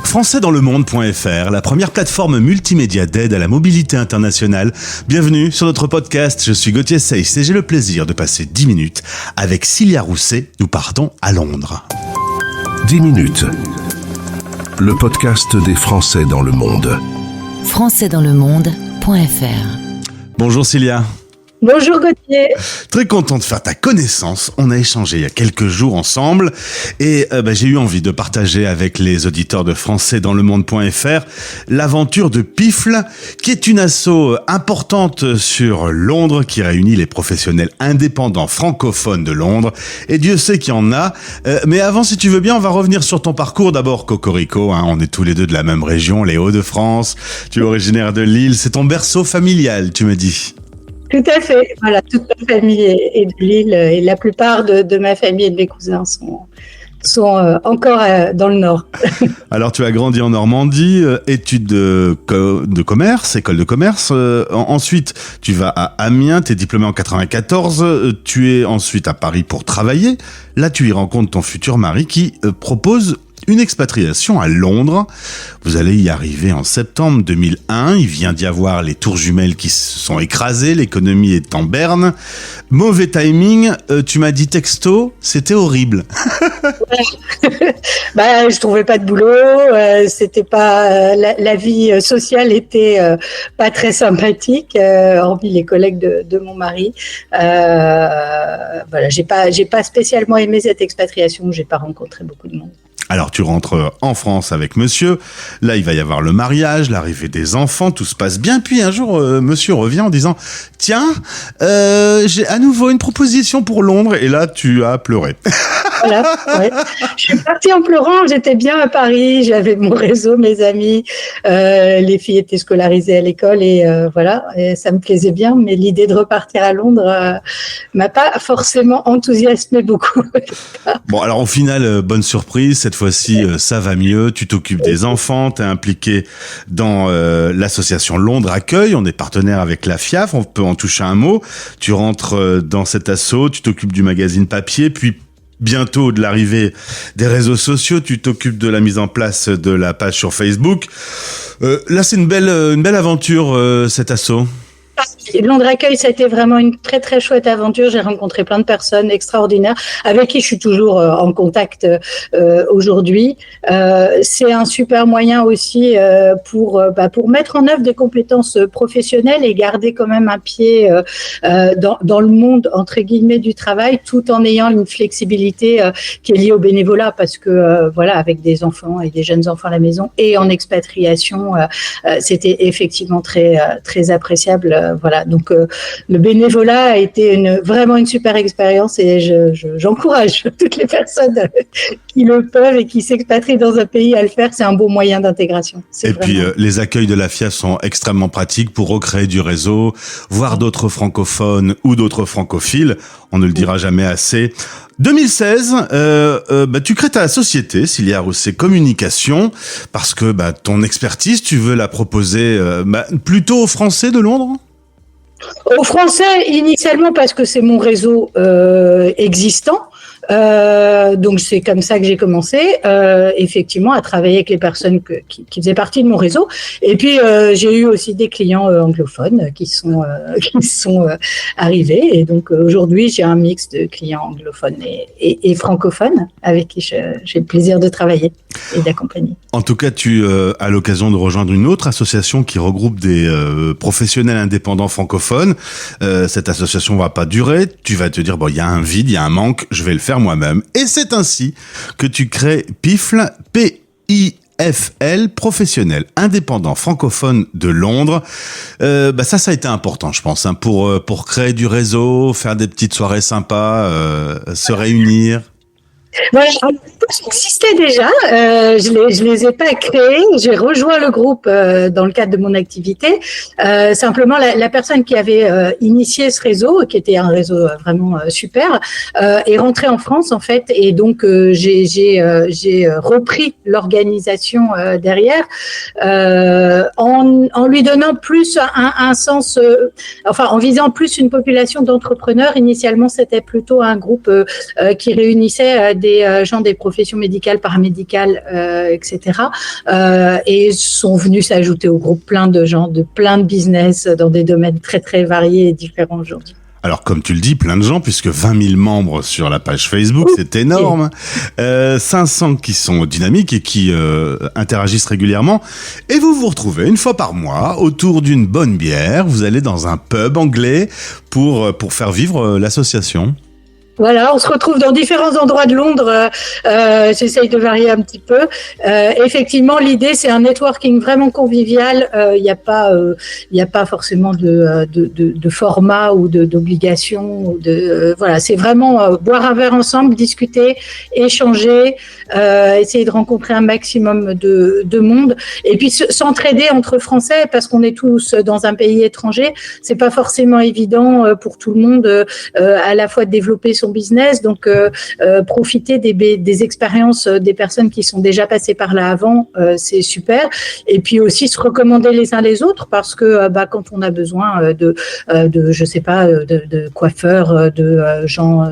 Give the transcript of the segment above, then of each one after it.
Françaisdanslemonde.fr, la première plateforme multimédia d'aide à la mobilité internationale. Bienvenue sur notre podcast, je suis Gauthier Seyss et j'ai le plaisir de passer 10 minutes avec Cilia Rousset. Nous partons à Londres. 10 minutes, le podcast des Français dans le monde. Françaisdanslemonde.fr. Bonjour Cilia. Bonjour Gauthier. Très content de faire ta connaissance. On a échangé il y a quelques jours ensemble et j'ai eu envie de partager avec les auditeurs de Françaisdanslemonde.fr l'aventure de PIFL, qui est une asso importante sur Londres qui réunit les professionnels indépendants francophones de Londres. Et Dieu sait qu'il y en a. Mais avant, si tu veux bien, on va revenir sur ton parcours. D'abord, Cocorico, on est tous les deux de la même région, les Hauts-de-France. Tu es originaire de Lille. C'est ton berceau familial, tu me dis. Tout à fait. Voilà, toute ma famille est de Lille et la plupart de ma famille et de mes cousins sont encore dans le Nord. Alors, tu as grandi en Normandie, études de commerce, école de commerce. Ensuite, tu vas à Amiens, tu es diplômé en 94. Tu es ensuite à Paris pour travailler. Là, tu y rencontres ton futur mari qui propose une expatriation à Londres. Vous allez y arriver en septembre 2001. Il vient d'y avoir les tours jumelles qui se sont écrasées. L'économie est en berne. Mauvais timing. Tu m'as dit texto, c'était horrible. Je trouvais pas de boulot. C'était pas la vie sociale était pas très sympathique, hormis les collègues de mon mari. J'ai pas spécialement aimé cette expatriation. J'ai pas rencontré beaucoup de monde. Alors tu rentres en France avec monsieur, là il va y avoir le mariage, l'arrivée des enfants, tout se passe bien, puis un jour monsieur revient en disant « Tiens, j'ai à nouveau une proposition pour Londres » et là tu as pleuré. Voilà, ouais. Je suis partie en pleurant, j'étais bien à Paris, j'avais mon réseau, mes amis, les filles étaient scolarisées à l'école et et ça me plaisait bien, mais l'idée de repartir à Londres m'a pas forcément enthousiasmé beaucoup. Bon, alors au final, bonne surprise, cette fois-ci ça va mieux, tu t'occupes des enfants, t'es impliqué dans l'association Londres Accueil, on est partenaire avec la FIAF, on peut en toucher un mot, tu rentres dans cet asso, tu t'occupes du magazine papier, puis bientôt de l'arrivée des réseaux sociaux, tu t'occupes de la mise en place de la page sur Facebook. Là, c'est une belle aventure, cet asso. Londres Accueil, ça a été vraiment une très très chouette aventure. J'ai rencontré plein de personnes extraordinaires avec qui je suis toujours en contact aujourd'hui. C'est un super moyen aussi pour mettre en œuvre des compétences professionnelles et garder quand même un pied dans le monde entre guillemets du travail, tout en ayant une flexibilité qui est liée au bénévolat, parce que avec des enfants et des jeunes enfants à la maison et en expatriation, c'était effectivement très très appréciable. Donc le bénévolat a été vraiment une super expérience et j'encourage toutes les personnes qui le peuvent et qui s'expatrient dans un pays à le faire. C'est un bon moyen d'intégration. Puis les accueils de la FIAF sont extrêmement pratiques pour recréer du réseau, voir d'autres francophones ou d'autres francophiles. On ne le dira jamais assez. 2016, tu crées ta société, Cilia Rousset Communication, parce que ton expertise, tu veux la proposer plutôt aux Français de Londres ? Aux Français, initialement, parce que c'est mon réseau existant. Donc c'est comme ça que j'ai commencé, effectivement, à travailler avec les personnes qui faisaient partie de mon réseau. Et puis j'ai eu aussi des clients anglophones qui sont arrivés. Et donc aujourd'hui, j'ai un mix de clients anglophones et francophones avec qui j'ai le plaisir de travailler et d'accompagner. En tout cas, tu as l'occasion de rejoindre une autre association qui regroupe des professionnels indépendants francophones. Cette association va pas durer. Tu vas te dire, il y a un vide, il y a un manque, je vais le faire moi-même. Et c'est ainsi que tu crées PIFL, PIFL, professionnel indépendant francophone de Londres. Ça a été important, je pense, pour créer du réseau, faire des petites soirées sympas, se réunir. Voilà, ça existait déjà, je les ai pas créés, j'ai rejoint le groupe dans le cadre de mon activité. Simplement, la personne qui avait initié ce réseau, qui était un réseau vraiment super, est rentrée en France en fait, et donc j'ai repris l'organisation derrière en lui donnant plus un sens, en visant plus une population d'entrepreneurs. Initialement, c'était plutôt un groupe qui réunissait des gens des professions médicales, paramédicales, etc. Et sont venus s'ajouter au groupe plein de gens de plein de business dans des domaines très très variés et différents aujourd'hui. Alors, comme tu le dis, plein de gens, puisque 20 000 membres sur la page Facebook, c'est énorme. 500 qui sont dynamiques et qui interagissent régulièrement. Et vous vous retrouvez une fois par mois autour d'une bonne bière. Vous allez dans un pub anglais pour faire vivre l'association. Voilà, on se retrouve dans différents endroits de Londres. J'essaye de varier un petit peu. Effectivement, l'idée, c'est un networking vraiment convivial. Il n'y a pas forcément de format ou d'obligation. Voilà, c'est vraiment boire un verre ensemble, discuter, échanger, essayer de rencontrer un maximum de monde, et puis s'entraider entre Français parce qu'on est tous dans un pays étranger. C'est pas forcément évident pour tout le monde à la fois de développer son business, donc profiter des expériences des personnes qui sont déjà passées par là avant, c'est super. Et puis aussi se recommander les uns les autres parce que quand on a besoin de je sais pas de coiffeurs, de gens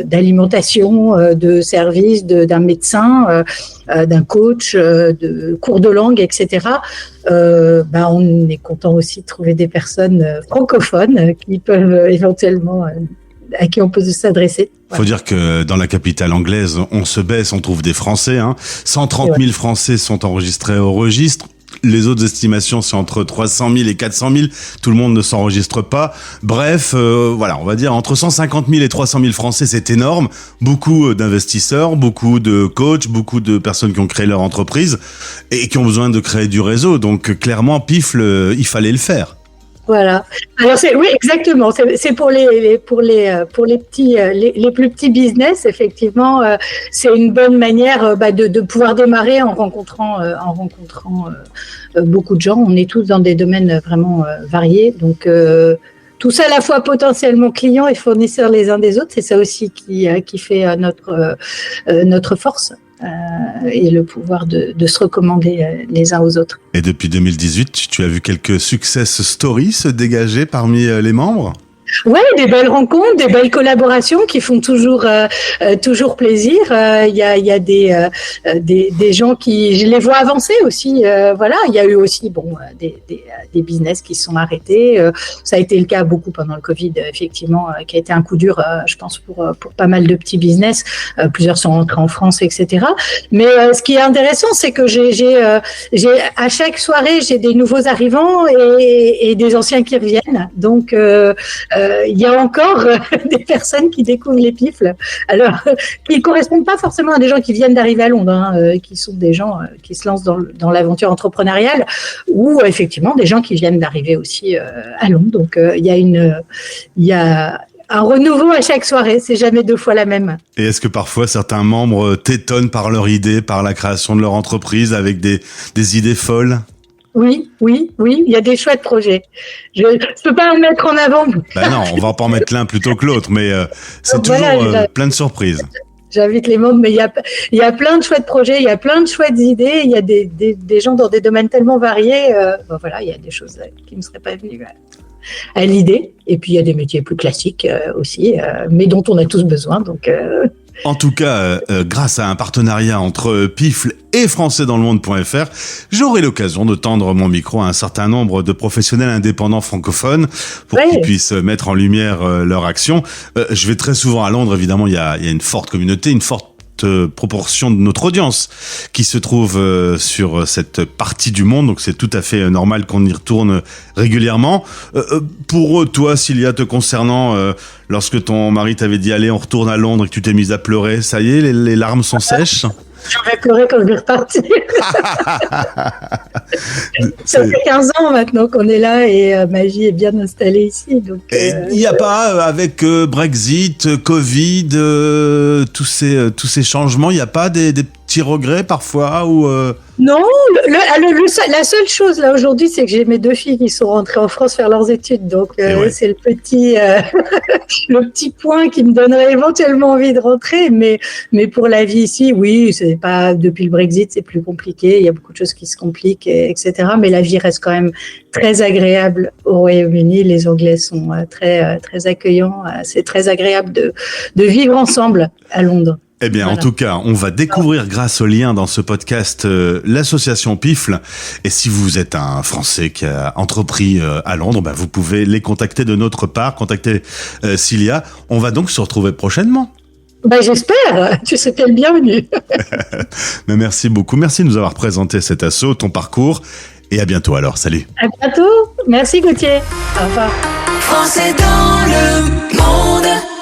d'alimentation, de services, d'un médecin, d'un coach, de cours de langue, etc. On est content aussi de trouver des personnes francophones qui peuvent éventuellement à qui on peut s'adresser. Faut dire que dans la capitale anglaise, on se baisse, on trouve des Français. 130 000 Français sont enregistrés au registre. Les autres estimations, c'est entre 300 000 et 400 000. Tout le monde ne s'enregistre pas. Bref, voilà, on va dire entre 150 000 et 300 000 Français, c'est énorme. Beaucoup d'investisseurs, beaucoup de coachs, beaucoup de personnes qui ont créé leur entreprise et qui ont besoin de créer du réseau. Donc clairement, Pifl, il fallait le faire. Voilà. Alors oui, exactement. C'est pour les petits, les plus petits business. Effectivement, c'est une bonne manière de pouvoir démarrer en rencontrant beaucoup de gens. On est tous dans des domaines vraiment variés, donc tous à la fois potentiellement clients et fournisseurs les uns des autres. C'est ça aussi qui fait notre force. Et le pouvoir de se recommander les uns aux autres. Et depuis 2018, tu as vu quelques success stories se dégager parmi les membres ? Ouais, des belles rencontres, des belles collaborations qui font toujours plaisir. Il y a des gens qui, je les vois avancer aussi. Voilà, il y a eu aussi des business qui se sont arrêtés. Ça a été le cas beaucoup pendant le Covid, effectivement, qui a été un coup dur, je pense pour pas mal de petits business. Plusieurs sont rentrés en France, etc. Mais ce qui est intéressant, c'est que j'ai à chaque soirée, j'ai des nouveaux arrivants et des anciens qui reviennent. Donc il y a encore des personnes qui découvrent les Pifl, alors qui ne correspondent pas forcément à des gens qui viennent d'arriver à Londres, qui sont des gens qui se lancent dans l'aventure entrepreneuriale, ou effectivement des gens qui viennent d'arriver aussi à Londres. Donc il y a un renouveau à chaque soirée, c'est jamais deux fois la même. Et est-ce que parfois certains membres t'étonnent par leur idée, par la création de leur entreprise, avec des idées folles ? Oui, il y a des chouettes projets. Je peux pas en mettre en avant. Non, on va pas en mettre l'un plutôt que l'autre, mais c'est toujours plein de surprises. J'invite les membres, mais il y a plein de chouettes projets, il y a plein de chouettes idées, il y a des gens dans des domaines tellement variés. Il y a des choses qui ne me seraient pas venues à l'idée. Et puis il y a des métiers plus classiques aussi, mais dont on a tous besoin. Donc En tout cas, grâce à un partenariat entre Pifl et françaisdanslemonde.fr, j'aurai l'occasion de tendre mon micro à un certain nombre de professionnels indépendants francophones pour qu'ils puissent mettre en lumière leur action. Je vais très souvent à Londres, évidemment, il y a une forte communauté, une forte proportion de notre audience qui se trouve sur cette partie du monde, donc c'est tout à fait normal qu'on y retourne régulièrement. Pour toi, Cilia, te concernant, lorsque ton mari t'avait dit allez on retourne à Londres et que tu t'es mise à pleurer, ça y est, les larmes sont sèches? Je vais pleurer quand je vais repartir. Ça fait 15 ans maintenant qu'on est là et ma vie est bien installée ici. Donc, il n'y a pas, avec Brexit, Covid, tous ces changements, il n'y a pas des petits regrets parfois ou Non, la seule chose là aujourd'hui, c'est que j'ai mes deux filles qui sont rentrées en France faire leurs études. Donc c'est le petit point qui me donnerait éventuellement envie de rentrer. Mais pour la vie ici, oui, c'est pas depuis le Brexit, c'est plus compliqué. Il y a beaucoup de choses qui se compliquent, etc. Mais la vie reste quand même très agréable au Royaume-Uni. Les Anglais sont très très accueillants. C'est très agréable de vivre ensemble à Londres. Eh bien, Voilà. en tout cas, on va découvrir grâce au lien dans ce podcast l'association PIFL. Et si vous êtes un Français qui a entrepris à Londres, vous pouvez les contacter de notre part, contacter Cilia. On va donc se retrouver prochainement. J'espère, tu sais le bienvenu. Mais merci beaucoup. Merci de nous avoir présenté cet assaut, ton parcours. Et à bientôt alors. Salut. À bientôt. Merci Gauthier. Au revoir. Français dans le monde.